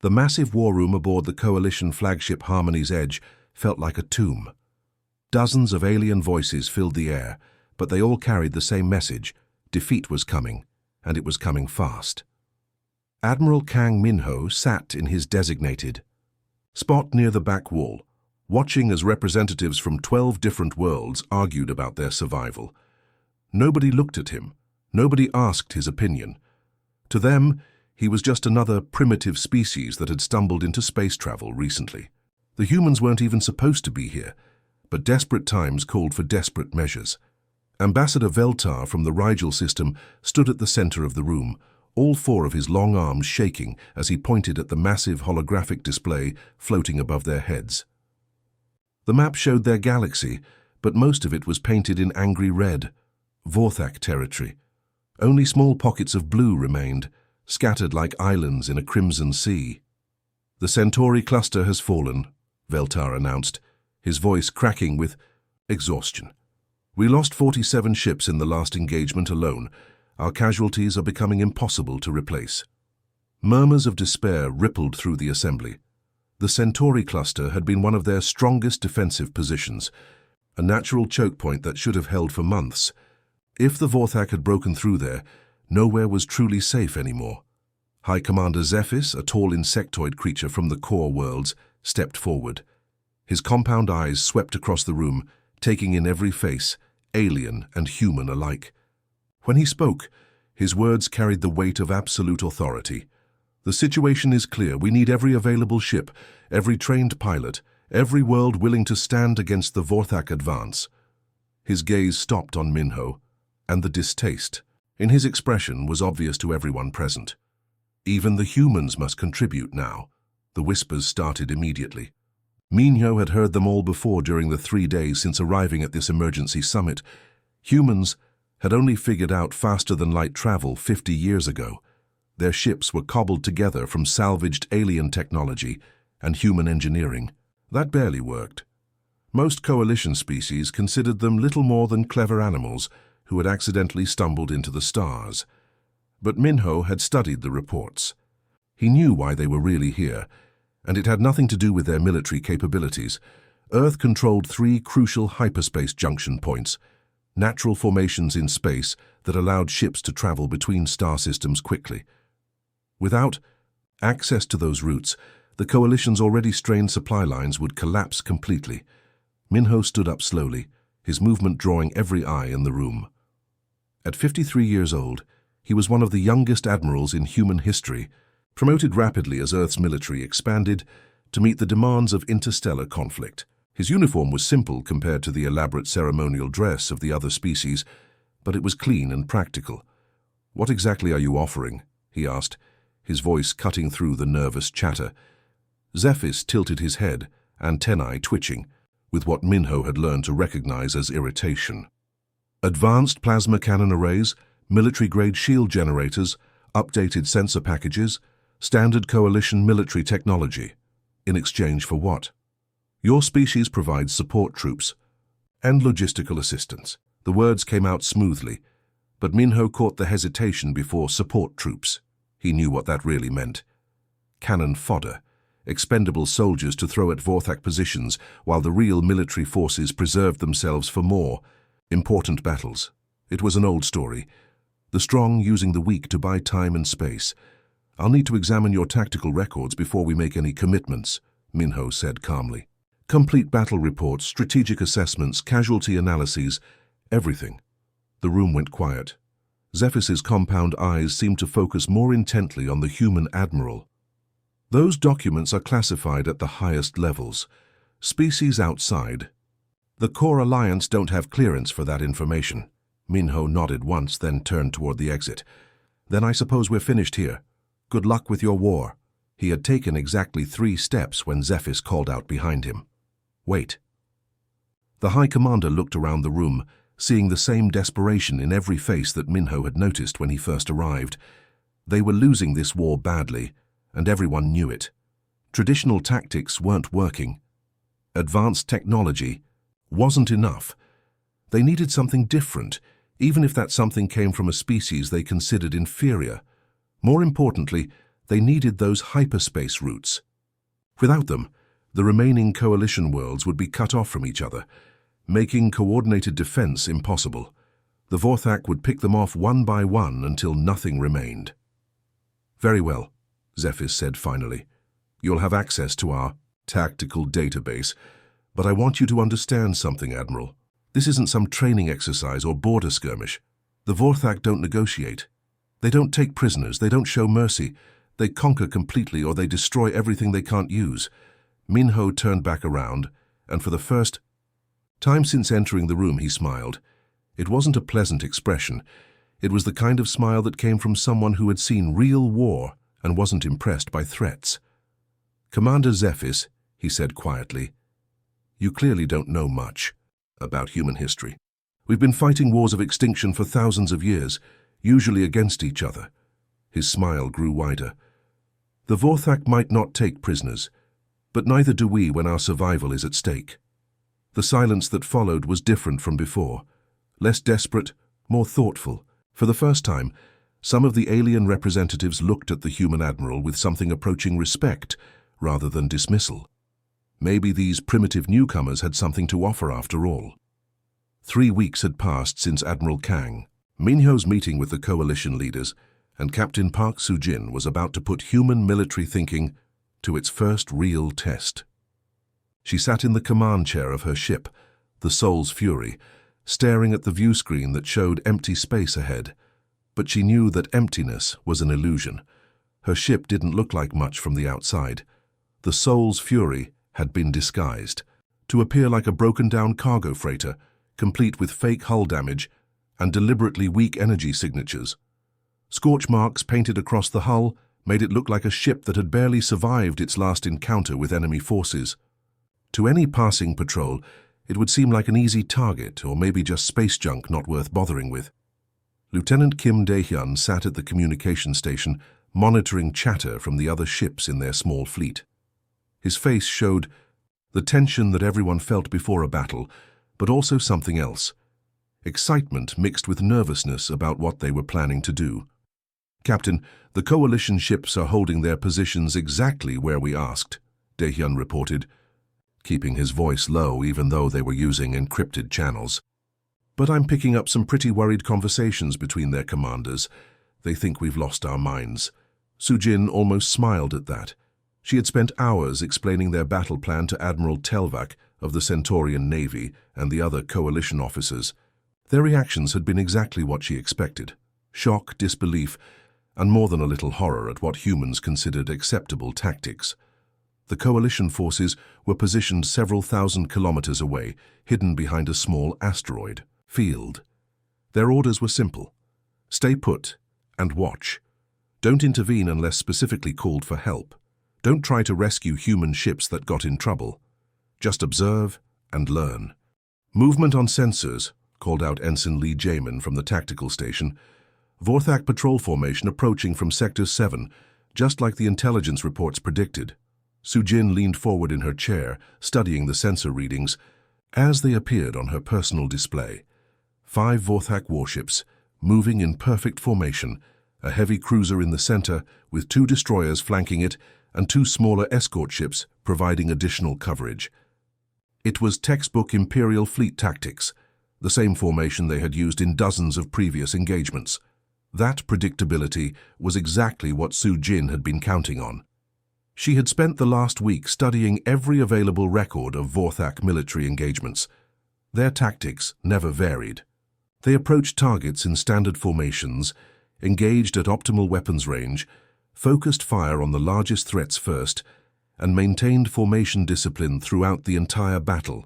The massive war room aboard the Coalition flagship Harmony's Edge felt like a tomb. Dozens of alien voices filled the air, but they all carried the same message: defeat was coming, and it was coming fast. Admiral Kang Minho sat in his designated spot near the back wall, watching as representatives from 12 different worlds argued about their survival. Nobody looked at him. Nobody asked his opinion. To them, he was just another primitive species that had stumbled into space travel recently. The humans weren't even supposed to be here, but desperate times called for desperate measures. Ambassador Veltar from the Rigel system stood at the center of the room, all four of his long arms shaking as he pointed at the massive holographic display floating above their heads. The map showed their galaxy, but most of it was painted in angry red, Vorthak territory. Only small pockets of blue remained, scattered like islands in a crimson sea. "The Centauri cluster has fallen," Veltar announced, his voice cracking with exhaustion. "We lost 47 ships in the last engagement alone. Our casualties are becoming impossible to replace." Murmurs of despair rippled through the assembly. The Centauri cluster had been one of their strongest defensive positions, a natural choke point that should have held for months. If the Vorthak had broken through there, nowhere was truly safe anymore. High Commander Zephys, a tall insectoid creature from the core worlds, stepped forward. His compound eyes swept across the room, taking in every face, alien and human alike. When he spoke, his words carried the weight of absolute authority. "The situation is clear. We need every available ship, every trained pilot, every world willing to stand against the Vorthak advance." His gaze stopped on Minho, and the distaste in his expression was obvious to everyone present. Even the humans must contribute now. The whispers started immediately. Minho had heard them all before during the 3 days since arriving at this emergency summit. Humans had only figured out faster-than-light travel 50 years ago. Their ships were cobbled together from salvaged alien technology and human engineering. That barely worked. Most coalition species considered them little more than clever animals who had accidentally stumbled into the stars. But Minho had studied the reports. He knew why they were really here, and it had nothing to do with their military capabilities. Earth controlled 3 crucial hyperspace junction points, natural formations in space that allowed ships to travel between star systems quickly. Without access to those routes, the Coalition's already strained supply lines would collapse completely. Minho stood up slowly, his movement drawing every eye in the room. At 53 years old, he was one of the youngest admirals in human history, promoted rapidly as Earth's military expanded to meet the demands of interstellar conflict. His uniform was simple compared to the elaborate ceremonial dress of the other species, but it was clean and practical. "What exactly are you offering?" he asked, his voice cutting through the nervous chatter. Zephys tilted his head, antennae twitching, with what Minho had learned to recognize as irritation. "Advanced plasma cannon arrays, military-grade shield generators, updated sensor packages, standard Coalition military technology. In exchange for what?" "Your species provides support troops and logistical assistance." The words came out smoothly, but Minho caught the hesitation before support troops. He knew what that really meant. Cannon fodder, expendable soldiers to throw at Vorthak positions while the real military forces preserved themselves for more important battles. It was an old story, the strong using the weak to buy time and space. "I'll need to examine your tactical records before we make any commitments," Minho said calmly. "Complete battle reports, strategic assessments, casualty analyses, everything." The room went quiet. Zephys's compound eyes seemed to focus more intently on the human admiral. "Those documents are classified at the highest levels. Species outside. The core alliance don't have clearance for that information." Minho nodded once, then turned toward the exit. "Then I suppose we're finished here. Good luck with your war." He had taken exactly 3 steps when Zephys called out behind him. "Wait." The High Commander looked around the room, seeing the same desperation in every face that Minho had noticed when he first arrived. They were losing this war badly, and everyone knew it. Traditional tactics weren't working. Advanced technology wasn't enough. They needed something different, even if that something came from a species they considered inferior. More importantly, They needed those hyperspace routes. Without them, the remaining coalition worlds would be cut off from each other, making coordinated defense impossible. The Vorthak would pick them off one by one until nothing remained. "Very well," Zephys said finally. "You'll have access to our tactical database, but I want you to understand something, Admiral. This isn't some training exercise or border skirmish. The Vorthak don't negotiate. They don't take prisoners, they don't show mercy. They conquer completely or they destroy everything they can't use." Minho turned back around, and for the first time since entering the room he smiled. It wasn't a pleasant expression. It was the kind of smile that came from someone who had seen real war and wasn't impressed by threats. "Commander Zephys," he said quietly, "you clearly don't know much about human history. We've been fighting wars of extinction for thousands of years, usually against each other." His smile grew wider. "The Vorthak might not take prisoners, but neither do we when our survival is at stake." The silence that followed was different from before, less desperate, more thoughtful. For the first time, some of the alien representatives looked at the human admiral with something approaching respect rather than dismissal. Maybe these primitive newcomers had something to offer after all. 3 weeks had passed since Admiral Kang, Minho's meeting with the coalition leaders, and Captain Park Soo-jin was about to put human military thinking to its first real test. She sat in the command chair of her ship, the Soul's Fury, staring at the view screen that showed empty space ahead. But she knew that emptiness was an illusion. Her ship didn't look like much from the outside. The Soul's Fury had been disguised to appear like a broken-down cargo freighter, complete with fake hull damage and deliberately weak energy signatures. Scorch marks painted across the hull made it look like a ship that had barely survived its last encounter with enemy forces. To any passing patrol, it would seem like an easy target, or maybe just space junk not worth bothering with. Lieutenant Kim Dae-hyun sat at the communication station, monitoring chatter from the other ships in their small fleet. His face showed the tension that everyone felt before a battle, but also something else. Excitement mixed with nervousness about what they were planning to do. "Captain, the coalition ships are holding their positions exactly where we asked," Dae-hyun reported, keeping his voice low even though they were using encrypted channels. "But I'm picking up some pretty worried conversations between their commanders. They think we've lost our minds." Soo-jin almost smiled at that. She had spent hours explaining their battle plan to Admiral Telvak of the Centaurian Navy and the other coalition officers. Their reactions had been exactly what she expected: shock, disbelief, and more than a little horror at what humans considered acceptable tactics. The coalition forces were positioned several thousand kilometers away, hidden behind a small asteroid field. Their orders were simple: stay put and watch. Don't intervene unless specifically called for help. Don't try to rescue human ships that got in trouble. Just observe and learn. "Movement on sensors," called out Ensign Lee Jamin from the tactical station. "Vorthak patrol formation approaching from Sector 7, just like the intelligence reports predicted." Soo-jin leaned forward in her chair, studying the sensor readings. As they appeared on her personal display, 5 Vorthak warships, moving in perfect formation, a heavy cruiser in the center with 2 destroyers flanking it and 2 smaller escort ships providing additional coverage. It was textbook Imperial fleet tactics, the same formation they had used in dozens of previous engagements. That predictability was exactly what Soo-jin had been counting on. She had spent the last week studying every available record of Vorthak military engagements. Their tactics never varied. They approached targets in standard formations, engaged at optimal weapons range, focused fire on the largest threats first, and maintained formation discipline throughout the entire battle.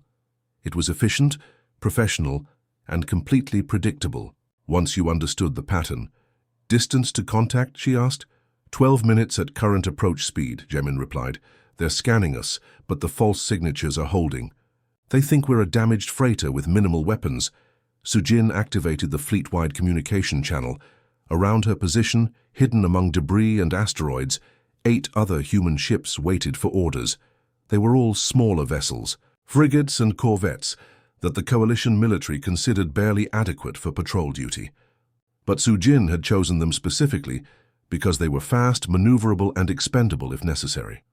It was efficient, professional, and completely predictable once you understood the pattern. "Distance to contact?" she asked. 12 minutes at current approach speed," Jamin replied. "They're scanning us, but the false signatures are holding. They think we're a damaged freighter with minimal weapons." Soo-jin activated the fleet-wide communication channel. Around her position, hidden among debris and asteroids, 8 other human ships waited for orders. They were all smaller vessels, frigates and corvettes, that the coalition military considered barely adequate for patrol duty. But Soo-jin had chosen them specifically because they were fast, maneuverable, and expendable if necessary.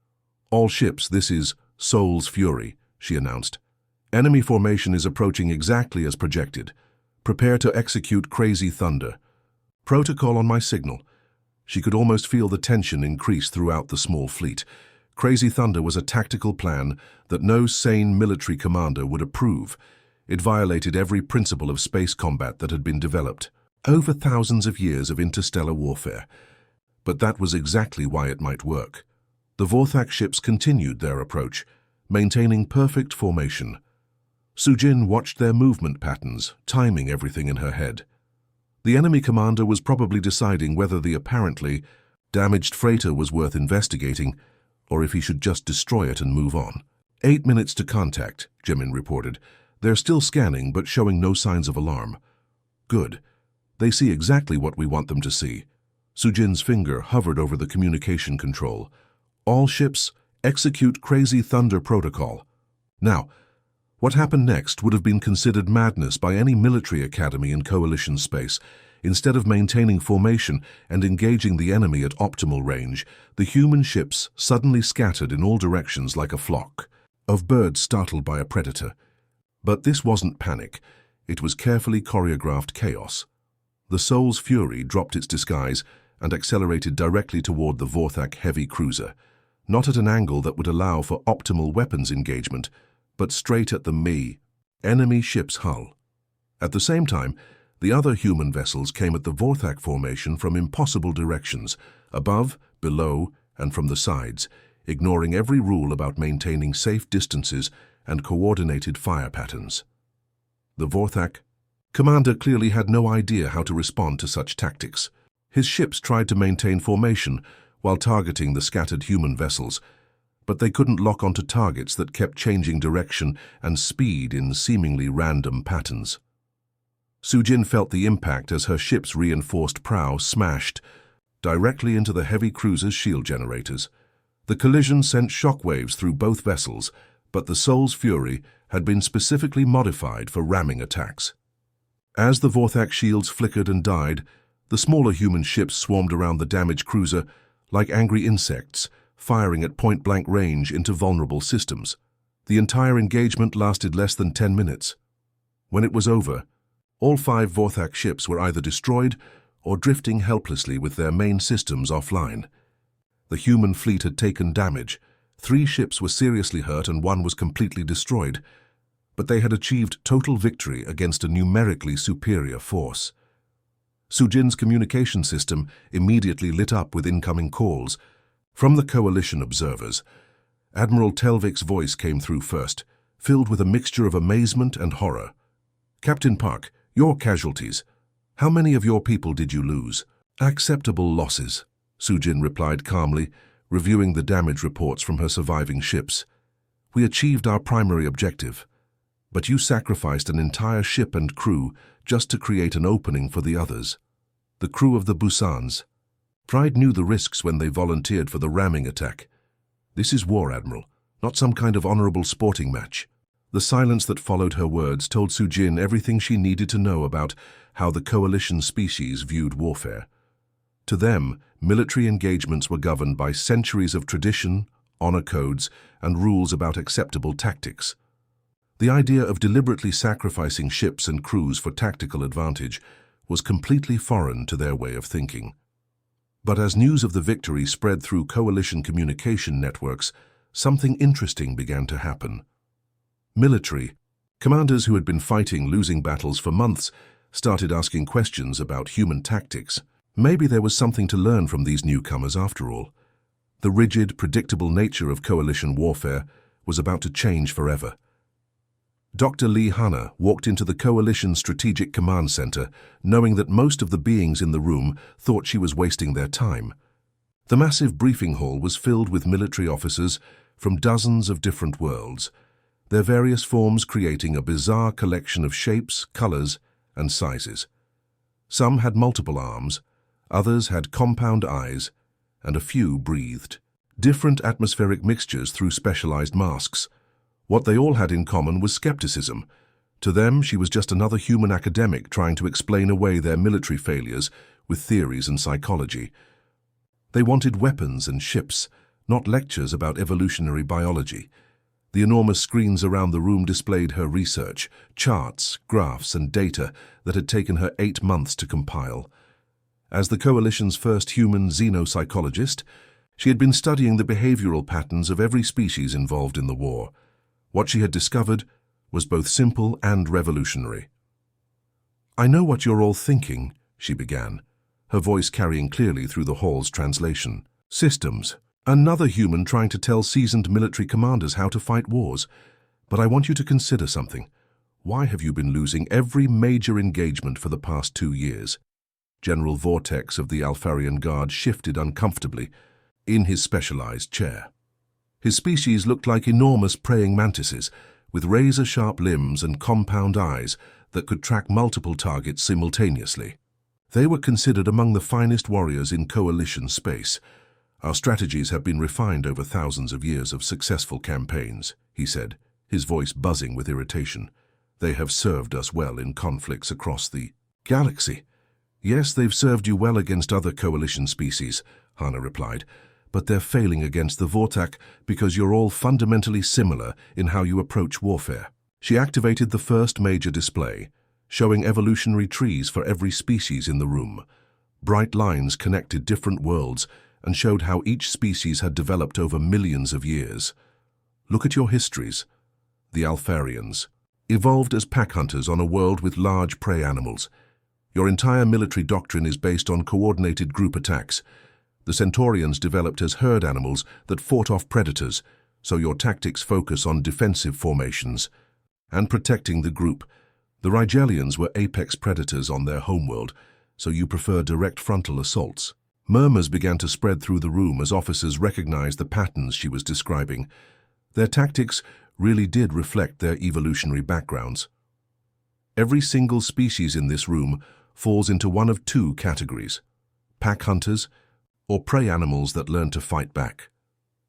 "All ships, this is Soul's Fury," she announced. "Enemy formation is approaching exactly as projected. Prepare to execute Crazy Thunder. Protocol on my signal." She could almost feel the tension increase throughout the small fleet. Crazy Thunder was a tactical plan that no sane military commander would approve. It violated every principle of space combat that had been developed over thousands of years of interstellar warfare. But that was exactly why it might work. The Vorthak ships continued their approach, maintaining perfect formation. Sujin watched their movement patterns, timing everything in her head. The enemy commander was probably deciding whether the apparently damaged freighter was worth investigating, or if he should just destroy it and move on. 8 minutes to contact, Jimin reported. They're still scanning, but showing no signs of alarm. Good. They see exactly what we want them to see. Sujin's finger hovered over the communication control. "All ships, execute Crazy Thunder protocol." Now, what happened next would have been considered madness by any military academy in coalition space. Instead of maintaining formation and engaging the enemy at optimal range, the human ships suddenly scattered in all directions like a flock of birds startled by a predator. But this wasn't panic. It was carefully choreographed chaos. The Soul's Fury dropped its disguise and accelerated directly toward the Vorthak heavy cruiser, not at an angle that would allow for optimal weapons engagement, but straight at the enemy ship's hull. At the same time, the other human vessels came at the Vorthak formation from impossible directions, above, below, and from the sides, ignoring every rule about maintaining safe distances and coordinated fire patterns. The Vorthak commander clearly had no idea how to respond to such tactics. His ships tried to maintain formation while targeting the scattered human vessels, but they couldn't lock onto targets that kept changing direction and speed in seemingly random patterns. Sujin felt the impact as her ship's reinforced prow smashed directly into the heavy cruiser's shield generators. The collision sent shockwaves through both vessels, but the Soul's Fury had been specifically modified for ramming attacks. As the Vorthak shields flickered and died, the smaller human ships swarmed around the damaged cruiser like angry insects, firing at point-blank range into vulnerable systems. The entire engagement lasted less than 10 minutes. When it was over, all 5 Vorthak ships were either destroyed or drifting helplessly with their main systems offline. The human fleet had taken damage. 3 ships were seriously hurt and 1 was completely destroyed, but they had achieved total victory against a numerically superior force. Sujin's communication system immediately lit up with incoming calls. From the coalition observers, Admiral Telvik's voice came through first, filled with a mixture of amazement and horror. "Captain Park, your casualties. How many of your people did you lose?" "Acceptable losses," Sujin replied calmly, reviewing the damage reports from her surviving ships. "We achieved our primary objective, but you sacrificed an entire ship and crew just to create an opening for the others. The crew of the Busans. Pride knew the risks when they volunteered for the ramming attack. This is war, Admiral, not some kind of honorable sporting match." The silence that followed her words told Sujin everything she needed to know about how the coalition species viewed warfare. To them, military engagements were governed by centuries of tradition, honor codes, and rules about acceptable tactics. The idea of deliberately sacrificing ships and crews for tactical advantage was completely foreign to their way of thinking. But as news of the victory spread through coalition communication networks, something interesting began to happen. Military commanders who had been fighting losing battles for months started asking questions about human tactics. Maybe there was something to learn from these newcomers after all. The rigid, predictable nature of coalition warfare was about to change forever. Dr. Lee Hanna walked into the Coalition Strategic Command Center, knowing that most of the beings in the room thought she was wasting their time. The massive briefing hall was filled with military officers from dozens of different worlds, their various forms creating a bizarre collection of shapes, colors, and sizes. Some had multiple arms, others had compound eyes, and a few breathed. Different atmospheric mixtures through specialized masks. What they all had in common was skepticism. To them, she was just another human academic trying to explain away their military failures with theories and psychology. They wanted weapons and ships, not lectures about evolutionary biology. The enormous screens around the room displayed her research, charts, graphs, and data that had taken her 8 months to compile. As the Coalition's first human xenopsychologist, she had been studying the behavioral patterns of every species involved in the war. What she had discovered was both simple and revolutionary. "I know what you're all thinking," she began, her voice carrying clearly through the hall's translation. "Systems. Another human trying to tell seasoned military commanders how to fight wars. But I want you to consider something. Why have you been losing every major engagement for the past 2 years?" General Vortex of the Alfarian Guard shifted uncomfortably in his specialized chair. His species looked like enormous praying mantises, with razor-sharp limbs and compound eyes that could track multiple targets simultaneously. They were considered among the finest warriors in Coalition space. "Our strategies have been refined over thousands of years of successful campaigns," he said, his voice buzzing with irritation. "They have served us well in conflicts across the galaxy." "Yes, they've served you well against other Coalition species," Hana replied, "but they're failing against the Vortak because you're all fundamentally similar in how you approach warfare." She activated the first major display, showing evolutionary trees for every species in the room. Bright lines connected different worlds and showed how each species had developed over millions of years. "Look at your histories. The Alfarians evolved as pack hunters on a world with large prey animals. Your entire military doctrine is based on coordinated group attacks. The Centaurians developed as herd animals that fought off predators, so your tactics focus on defensive formations and protecting the group. The Rigelians were apex predators on their homeworld, so you prefer direct frontal assaults." Murmurs began to spread through the room as officers recognized the patterns she was describing. Their tactics really did reflect their evolutionary backgrounds. Every single species in this room falls into one of 2 categories: pack hunters or prey animals that learn to fight back.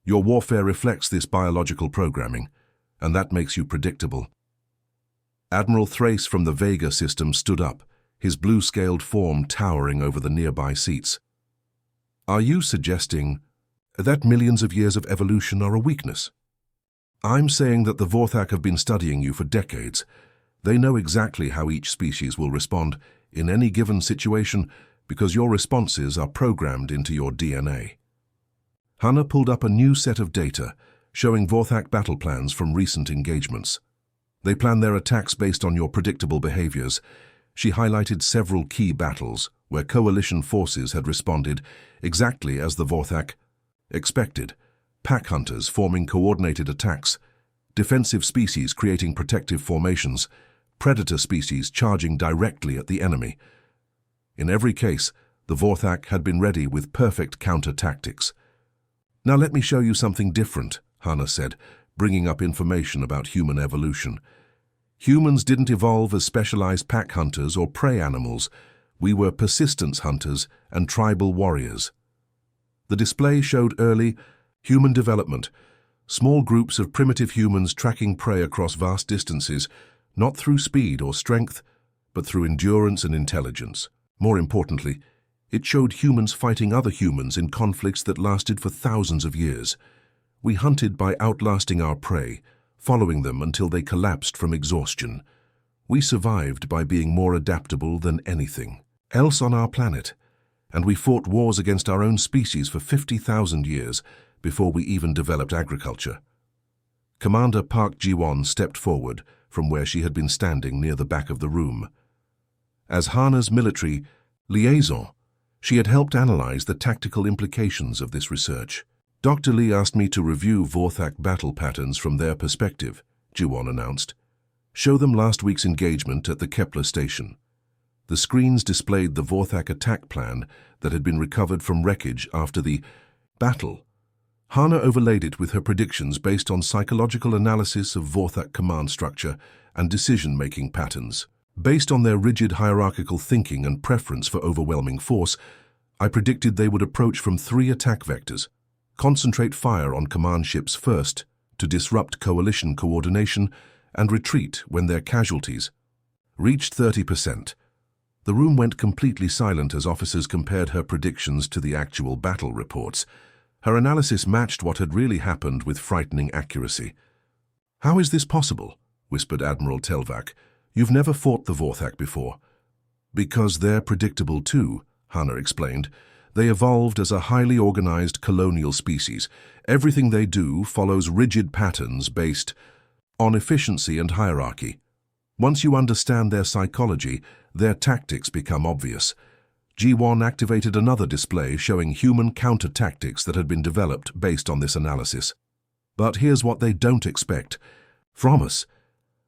Your warfare reflects this biological programming, and that makes you predictable. Admiral Thrace from the Vega system stood up, his blue-scaled form towering over the nearby seats. "Are you suggesting that millions of years of evolution are a weakness?" "I'm saying that the Vorthak have been studying you for decades. They know exactly how each species will respond in any given situation because your responses are programmed into your DNA." Hana pulled up a new set of data showing Vorthak battle plans from recent engagements. They plan their attacks based on your predictable behaviors. She highlighted several key battles where Coalition forces had responded exactly as the Vorthak expected. Pack hunters forming coordinated attacks, defensive species creating protective formations, predator species charging directly at the enemy. In every case, the Vorthak had been ready with perfect counter-tactics. "Now let me show you something different," Hana said, bringing up information about human evolution. "Humans didn't evolve as specialized pack hunters or prey animals. We were persistence hunters and tribal warriors." The display showed early human development, small groups of primitive humans tracking prey across vast distances, not through speed or strength, but through endurance and intelligence. More importantly, it showed humans fighting other humans in conflicts that lasted for thousands of years. We hunted by outlasting our prey, following them until they collapsed from exhaustion. We survived by being more adaptable than anything else on our planet, and we fought wars against our own species for 50,000 years before we even developed agriculture. Commander Park Ji-won stepped forward from where she had been standing near the back of the room. As Hana's military liaison, she had helped analyze the tactical implications of this research. "Dr. Lee asked me to review Vorthak battle patterns from their perspective," Ji-won announced. "Show them last week's engagement at the Kepler station." The screens displayed the Vorthak attack plan that had been recovered from wreckage after the battle. Hana overlaid it with her predictions based on psychological analysis of Vorthak command structure and decision-making patterns. Based on their rigid hierarchical thinking and preference for overwhelming force, I predicted they would approach from 3 attack vectors. Concentrate fire on command ships first to disrupt coalition coordination and retreat when their casualties reached 30%. The room went completely silent as officers compared her predictions to the actual battle reports. Her analysis matched what had really happened with frightening accuracy. "How is this possible?" whispered Admiral Telvac. "You've never fought the Vorthak before." "Because they're predictable too," Hannah explained. "They evolved as a highly organized colonial species. Everything they do follows rigid patterns based on efficiency and hierarchy. Once you understand their psychology, their tactics become obvious." G1 activated another display showing human counter-tactics that had been developed based on this analysis. But here's what they don't expect from us.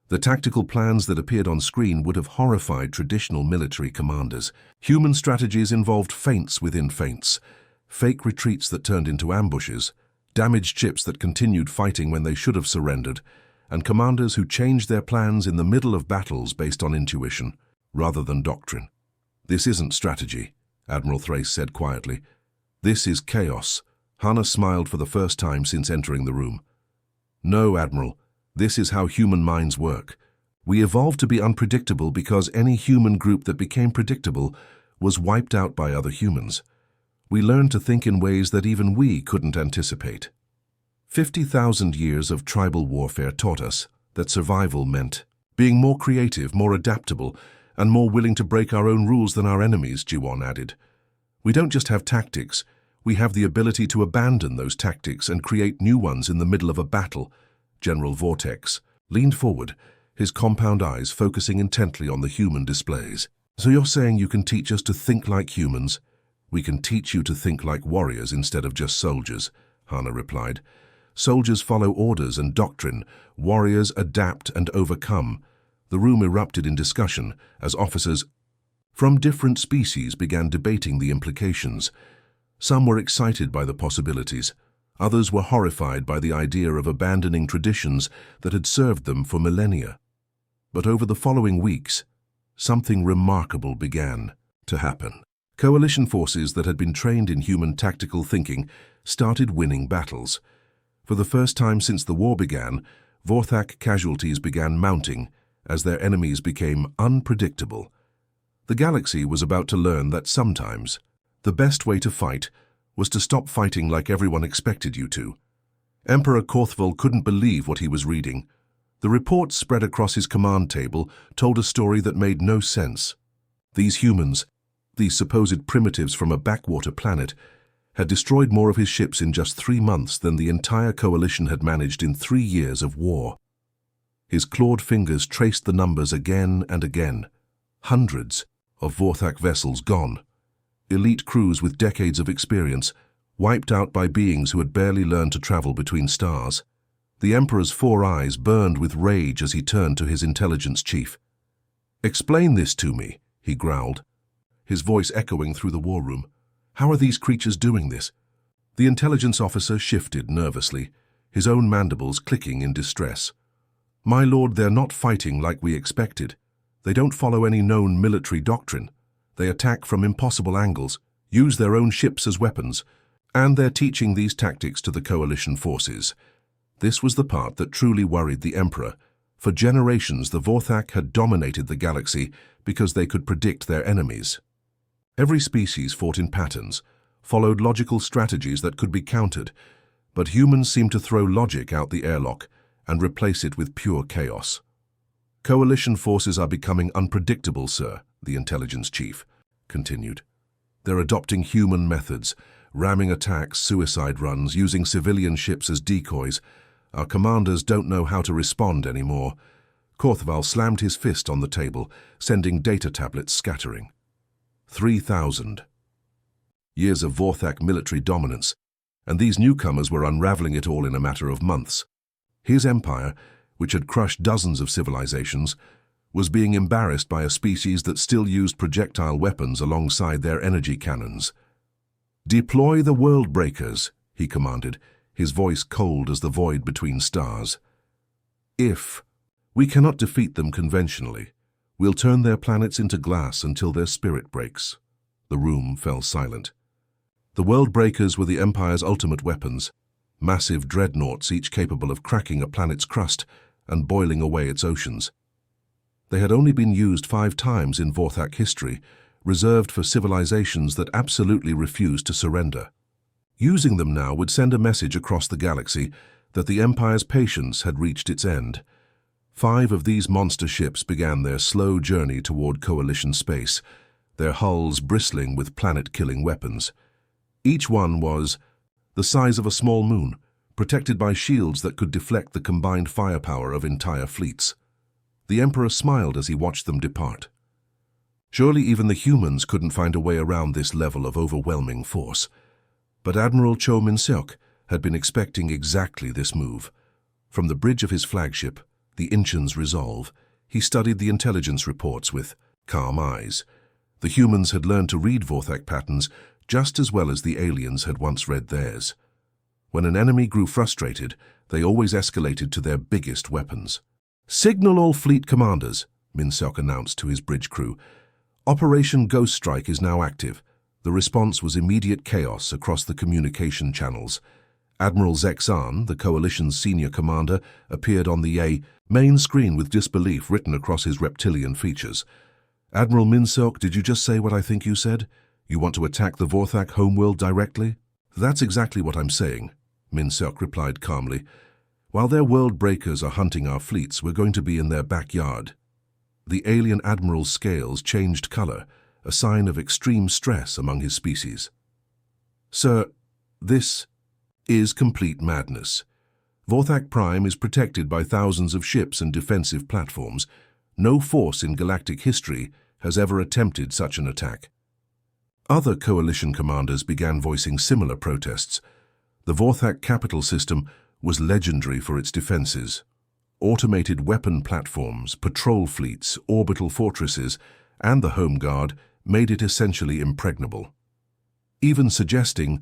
The tactical plans that appeared on screen would have horrified traditional military commanders. Human strategies involved feints within feints, fake retreats that turned into ambushes, damaged ships that continued fighting when they should have surrendered, and commanders who changed their plans in the middle of battles based on intuition, rather than doctrine. "This isn't strategy," Admiral Thrace said quietly. "This is chaos." Hannah smiled for the first time since entering the room. "No, Admiral. This is how human minds work. We evolved to be unpredictable because any human group that became predictable was wiped out by other humans. We learned to think in ways that even we couldn't anticipate. 50,000 years of tribal warfare taught us that survival meant being more creative, more adaptable, and more willing to break our own rules than our enemies," Jiwon added. "We don't just have tactics, we have the ability to abandon those tactics and create new ones in the middle of a battle." General Vortex leaned forward, his compound eyes focusing intently on the human displays. "So you're saying you can teach us to think like humans?" "We can teach you to think like warriors instead of just soldiers," Hannah replied. "Soldiers follow orders and doctrine. Warriors adapt and overcome." The room erupted in discussion as officers from different species began debating the implications. Some were excited by the possibilities. Others were horrified by the idea of abandoning traditions that had served them for millennia. But over the following weeks, something remarkable began to happen. Coalition forces that had been trained in human tactical thinking started winning battles. For the first time since the war began, Vorthak casualties began mounting as their enemies became unpredictable. The galaxy was about to learn that sometimes the best way to fight was to stop fighting like everyone expected you to. Emperor Korthval couldn't believe what he was reading. The reports spread across his command table told a story that made no sense. These humans, these supposed primitives from a backwater planet, had destroyed more of his ships in just 3 months than the entire coalition had managed in 3 years of war. His clawed fingers traced the numbers again and again. Hundreds of Vorthak vessels gone. Elite crews with decades of experience, wiped out by beings who had barely learned to travel between stars. The Emperor's 4 eyes burned with rage as he turned to his intelligence chief. "Explain this to me," he growled, his voice echoing through the war room. "How are these creatures doing this?" The intelligence officer shifted nervously, his own mandibles clicking in distress. "My lord, they're not fighting like we expected. They don't follow any known military doctrine. They attack from impossible angles, use their own ships as weapons, and they're teaching these tactics to the coalition forces." This was the part that truly worried the Emperor. For generations, the Vorthak had dominated the galaxy because they could predict their enemies. Every species fought in patterns, followed logical strategies that could be countered, but humans seemed to throw logic out the airlock and replace it with pure chaos. "Coalition forces are becoming unpredictable, sir," the intelligence chief continued. "They're adopting human methods, ramming attacks, suicide runs, using civilian ships as decoys. Our commanders don't know how to respond anymore." Korthval slammed his fist on the table, sending data tablets scattering. 3,000 years of Vorthak military dominance, and these newcomers were unraveling it all in a matter of months. His empire, which had crushed dozens of civilizations, was being embarrassed by a species that still used projectile weapons alongside their energy cannons. "Deploy the world breakers," he commanded, his voice cold as the void between stars. "If we cannot defeat them conventionally, we'll turn their planets into glass until their spirit breaks." The room fell silent. The world breakers were the Empire's ultimate weapons, massive dreadnoughts each capable of cracking a planet's crust and boiling away its oceans. They had only been used 5 times in Vorthak history, reserved for civilizations that absolutely refused to surrender. Using them now would send a message across the galaxy that the Empire's patience had reached its end. 5 of these monster ships began their slow journey toward Coalition space, their hulls bristling with planet-killing weapons. Each one was the size of a small moon, protected by shields that could deflect the combined firepower of entire fleets. The Emperor smiled as he watched them depart. Surely even the humans couldn't find a way around this level of overwhelming force. But Admiral Cho Min-seok had been expecting exactly this move. From the bridge of his flagship, the Inchen's Resolve, he studied the intelligence reports with calm eyes. The humans had learned to read Vorthak patterns just as well as the aliens had once read theirs. When an enemy grew frustrated, they always escalated to their biggest weapons. "Signal all fleet commanders," Min-seok announced to his bridge crew. "Operation Ghost Strike is now active." The response was immediate chaos across the communication channels. Admiral Zexan, the Coalition's senior commander, appeared on the main screen with disbelief written across his reptilian features. "Admiral Min-seok, did you just say what I think you said? You want to attack the Vorthak homeworld directly?" "That's exactly what I'm saying," Min-seok replied calmly. "While their world breakers are hunting our fleets, we're going to be in their backyard." The alien admiral's scales changed color, a sign of extreme stress among his species. "Sir, this is complete madness. Vorthak Prime is protected by thousands of ships and defensive platforms. No force in galactic history has ever attempted such an attack." Other Coalition commanders began voicing similar protests. The Vorthak capital system was legendary for its defenses. Automated weapon platforms, patrol fleets, orbital fortresses, and the Home Guard made it essentially impregnable. Even suggesting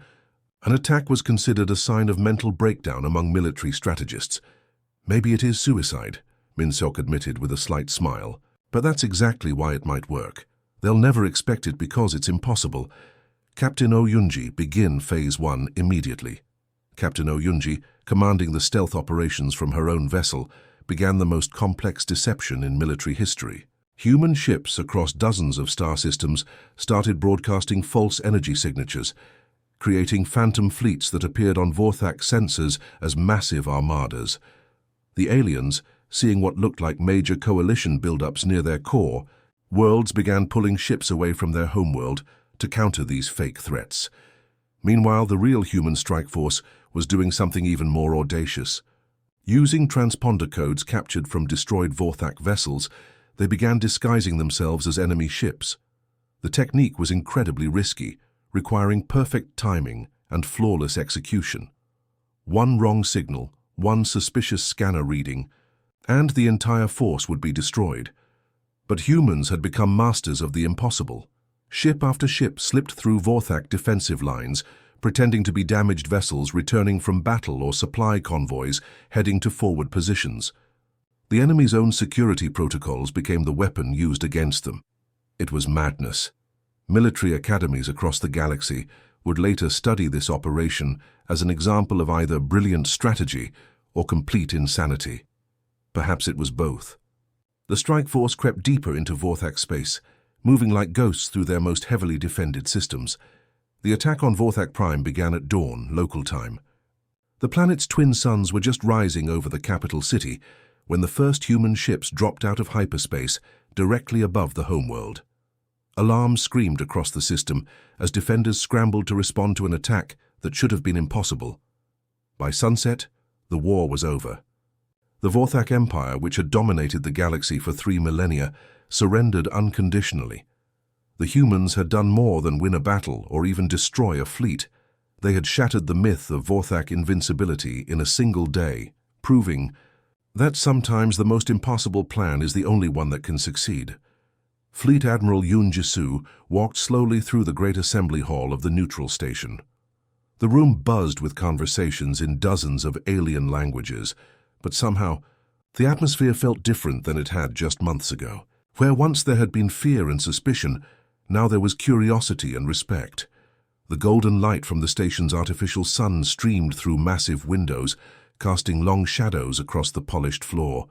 an attack was considered a sign of mental breakdown among military strategists. "Maybe it is suicide," Min-seok admitted with a slight smile. "But that's exactly why it might work. They'll never expect it because it's impossible. Captain Oyunji, begin Phase 1 immediately." Captain Oyunji, commanding the stealth operations from her own vessel, began the most complex deception in military history. Human ships across dozens of star systems started broadcasting false energy signatures, creating phantom fleets that appeared on Vorthak sensors as massive armadas. The aliens, seeing what looked like major coalition buildups near their core, worlds began pulling ships away from their homeworld to counter these fake threats. Meanwhile, the real human strike force was doing something even more audacious. Using transponder codes captured from destroyed Vorthak vessels, they began disguising themselves as enemy ships. The technique was incredibly risky, requiring perfect timing and flawless execution. One wrong signal, one suspicious scanner reading, and the entire force would be destroyed. But humans had become masters of the impossible. Ship after ship slipped through Vorthak defensive lines, pretending to be damaged vessels returning from battle or supply convoys heading to forward positions. The enemy's own security protocols became the weapon used against them. It was madness. Military academies across the galaxy would later study this operation as an example of either brilliant strategy or complete insanity. Perhaps it was both. The strike force crept deeper into Vorthak space, moving like ghosts through their most heavily defended systems. The attack on Vorthak Prime began at dawn, local time. The planet's twin suns were just rising over the capital city when the first human ships dropped out of hyperspace directly above the homeworld. Alarms screamed across the system as defenders scrambled to respond to an attack that should have been impossible. By sunset, the war was over. The Vorthak Empire, which had dominated the galaxy for 3 millennia, surrendered unconditionally. The humans had done more than win a battle or even destroy a fleet. They had shattered the myth of Vorthak invincibility in a single day, proving that sometimes the most impossible plan is the only one that can succeed. Fleet Admiral Yoon Jisoo walked slowly through the great assembly hall of the neutral station. The room buzzed with conversations in dozens of alien languages, but somehow the atmosphere felt different than it had just months ago. Where once there had been fear and suspicion, now there was curiosity and respect. The golden light from the station's artificial sun streamed through massive windows, casting long shadows across the polished floor.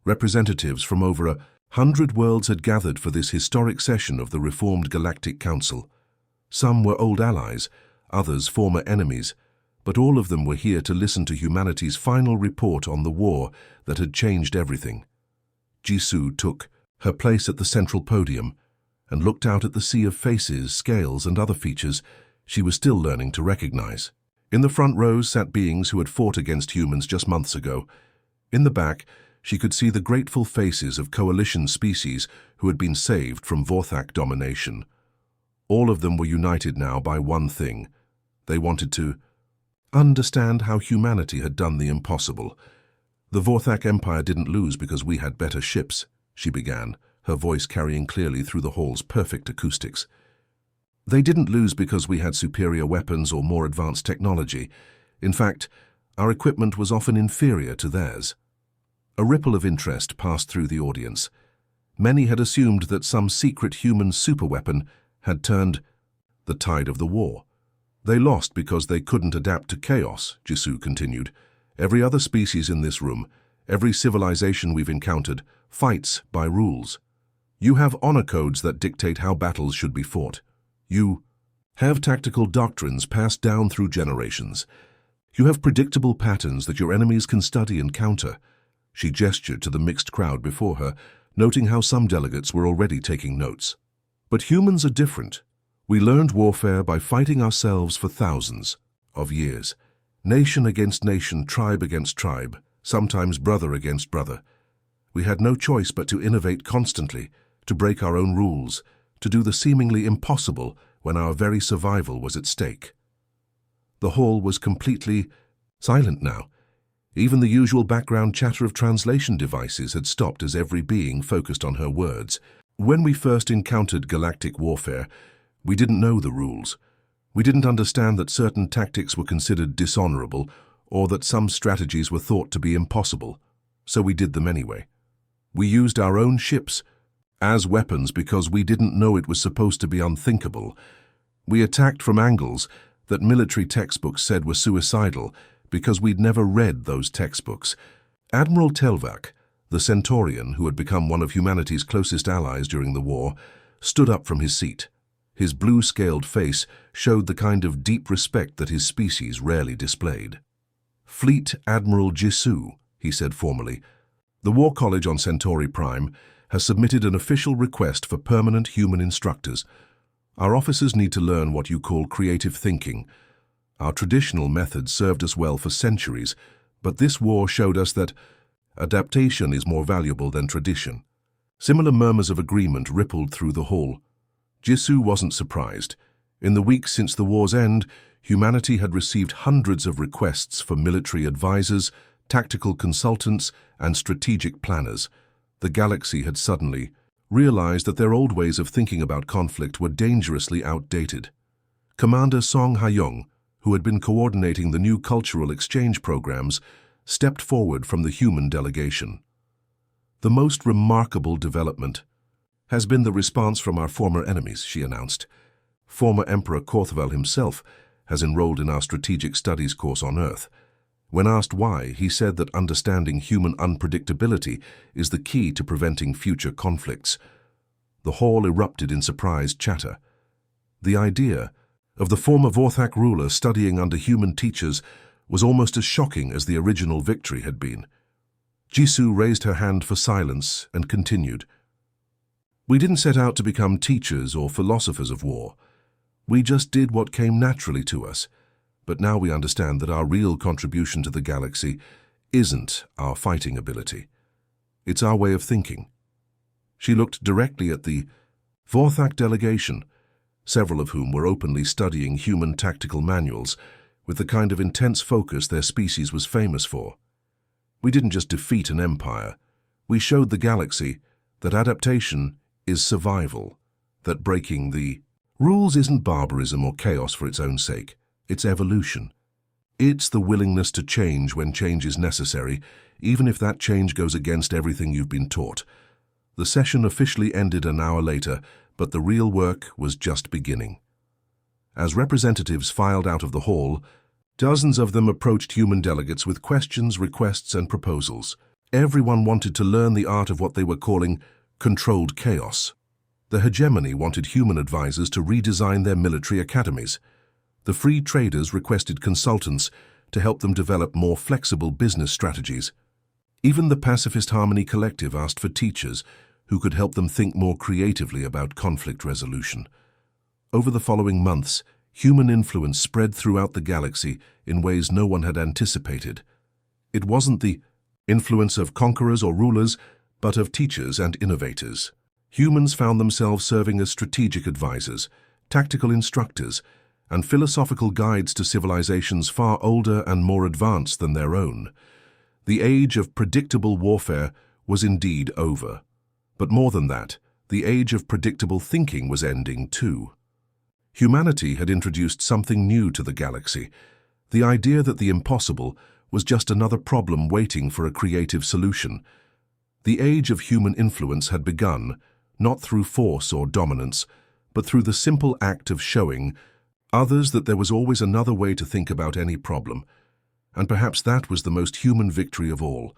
Representatives from over 100 worlds had gathered for this historic session of the reformed Galactic Council. Some were old allies, others former enemies, but all of them were here to listen to humanity's final report on the war that had changed everything. Jisoo took her place at the central podium and looked out at the sea of faces, scales, and other features she was still learning to recognize. In the front rows sat beings who had fought against humans just months ago. In the back, she could see the grateful faces of coalition species who had been saved from Vorthak domination. All of them were united now by one thing. They wanted to understand how humanity had done the impossible. The Vorthak Empire didn't lose because we had better ships, she began, her voice carrying clearly through the hall's perfect acoustics. They didn't lose because we had superior weapons or more advanced technology. In fact, our equipment was often inferior to theirs. A ripple of interest passed through the audience. Many had assumed that some secret human superweapon had turned the tide of the war. They lost because they couldn't adapt to chaos, Jisoo continued. Every other species in this room, every civilization we've encountered, fights by rules. You have honor codes that dictate how battles should be fought. You have tactical doctrines passed down through generations. You have predictable patterns that your enemies can study and counter. She gestured to the mixed crowd before her, noting how some delegates were already taking notes. But humans are different. We learned warfare by fighting ourselves for thousands of years. Nation against nation, tribe against tribe, sometimes brother against brother. We had no choice but to innovate constantly, to break our own rules, to do the seemingly impossible when our very survival was at stake. The hall was completely silent now. Even the usual background chatter of translation devices had stopped as every being focused on her words. When we first encountered galactic warfare, we didn't know the rules. We didn't understand that certain tactics were considered dishonorable or that some strategies were thought to be impossible, so we did them anyway. We used our own ships as weapons because we didn't know it was supposed to be unthinkable. We attacked from angles that military textbooks said were suicidal because we'd never read those textbooks. Admiral Telvak, the Centaurian who had become one of humanity's closest allies during the war, stood up from his seat. His blue-scaled face showed the kind of deep respect that his species rarely displayed. "Fleet Admiral Jisoo," he said formally, "the War College on Centauri Prime has submitted an official request for permanent human instructors. Our officers need to learn what you call creative thinking. Our traditional methods served us well for centuries, but this war showed us that adaptation is more valuable than tradition." Similar murmurs of agreement rippled through the hall. Jisoo wasn't surprised. In the weeks since the war's end, humanity had received hundreds of requests for military advisors, tactical consultants, and strategic planners. The galaxy had suddenly realized that their old ways of thinking about conflict were dangerously outdated. Commander Song Ha-young, who had been coordinating the new cultural exchange programs, stepped forward from the human delegation. "The most remarkable development has been the response from our former enemies," she announced. "Former Emperor Korthval himself has enrolled in our strategic studies course on Earth. When asked why, he said that understanding human unpredictability is the key to preventing future conflicts." The hall erupted in surprised chatter. The idea of the former Vorthak ruler studying under human teachers was almost as shocking as the original victory had been. Jisoo raised her hand for silence and continued. "We didn't set out to become teachers or philosophers of war. We just did what came naturally to us. But now we understand that our real contribution to the galaxy isn't our fighting ability. It's our way of thinking." She looked directly at the Vorthak delegation, several of whom were openly studying human tactical manuals with the kind of intense focus their species was famous for. "We didn't just defeat an empire. We showed the galaxy that adaptation is survival, that breaking the rules isn't barbarism or chaos for its own sake. It's evolution. It's the willingness to change when change is necessary, even if that change goes against everything you've been taught." The session officially ended an hour later, but the real work was just beginning. As representatives filed out of the hall, dozens of them approached human delegates with questions, requests, and proposals. Everyone wanted to learn the art of what they were calling controlled chaos. The hegemony wanted human advisors to redesign their military academies. The free traders requested consultants to help them develop more flexible business strategies. Even the Pacifist Harmony Collective asked for teachers who could help them think more creatively about conflict resolution. Over the following months, human influence spread throughout the galaxy in ways no one had anticipated. It wasn't the influence of conquerors or rulers, but of teachers and innovators. Humans found themselves serving as strategic advisors, tactical instructors, and philosophical guides to civilizations far older and more advanced than their own. The age of predictable warfare was indeed over. But more than that, the age of predictable thinking was ending too. Humanity had introduced something new to the galaxy, the idea that the impossible was just another problem waiting for a creative solution. The age of human influence had begun, not through force or dominance, but through the simple act of showing others that there was always another way to think about any problem. And perhaps that was the most human victory of all,